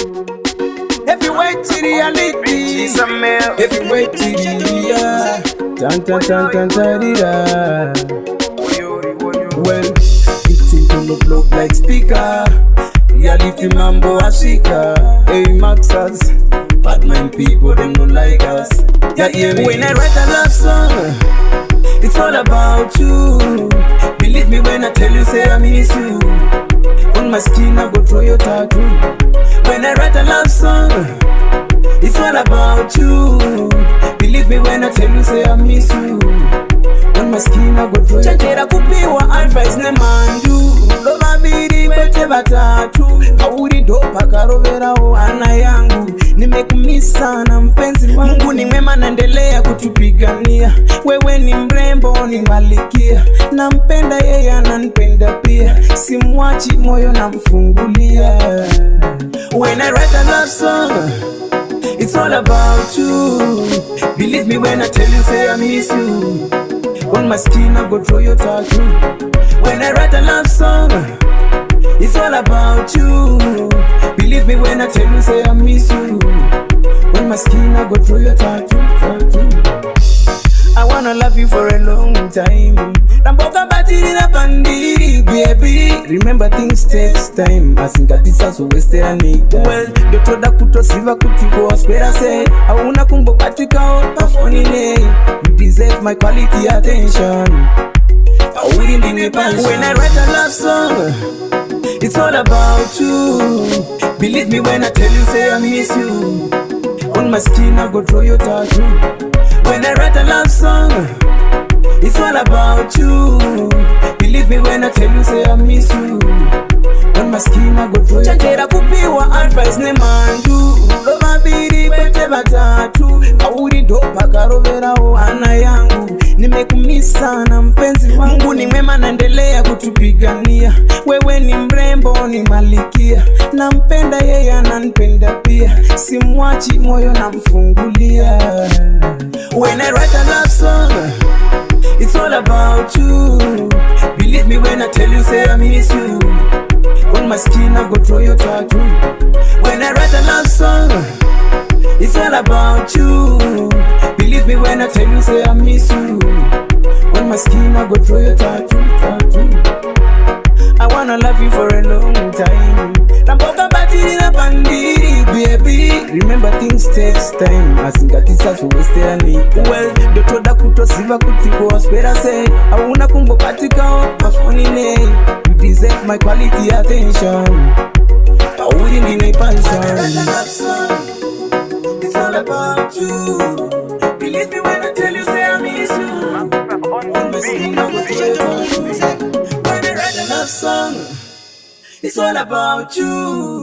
If you wait to reality, if you wait to the tan tan tan tan tan. Well, it's into the block like speaker. Reality mambo ashika. Hey Maxus, bad mind people them don't like us. Yeah, hear me. When I write a love song, it's all about you. Believe me when I tell you, say I miss you. On my skin I go throw your tattoo. When I write a love song, it's all about you. Believe me when I tell you, say I miss you. On my skin I go throw your tattoo. Chakera kupiwa advice ne mandu. Lova biri pete batatu. Kauri dopa karovera o ana yangu. Nimekumisa na mpenzi wangu. Mungu ni mwema naendelea kutupigania. Wewe ni mrembo ni malikia. Nampenda yeye ananipenda pia. Simwachi moyo namfungulia. When I write a love song, it's all about you. Believe me when I tell you, say I miss you. On my skin I go throw your tattoo. When I write a love song, it's all about you. Believe me when I tell you, say I miss you. On my skin I go throw your tattoo. I wanna love you for a long time. Namboka batiri na pandiri, baby. Remember things takes time. Asingatisa so waste anita. Well, dotoda kutosiva kutiko spera say. Auna kumbo katika opa phone ne. You deserve my quality attention. When I write a love song, it's all about you. Believe me when I tell you, say I miss you. On my skin I go throw your tattoo. When I write a love song, it's all about you. Believe me when I tell you, say I miss you. On my skin I go throw your tattoo. Chakera kupiwa advice ne mandu. Lova biri pete batatu. Kauri dopa karovera o ana yangu. Nimekumisa na mpenzi wangu. Mungu ni mwema naendelea kutupigania. Wewe ni mrembo ni malikia. Nampenda yeye ananipenda pia. Simwachi moyo namfungulia. When I write a love song, it's all about you. Believe me when I tell you, say I miss you. On my skin I go throw your tattoo. When I write a love song, it's all about you. Believe me when I tell you, say I miss you. On my skin I go throw your tattoo. I wanna love you for a long time. Namboka batiri na pandiri, baby. Remember things takes time. Asingatisa so waste anita. Well, dotoda kutosiva kutiko spera say. Auna kumbo katika opa phone ne. You deserve my quality attention. Kauri ni passion. It's all about you. Believe me when I tell you, say I miss you. On my skin I go throw your tattoo. When I write a love song, it's all about you.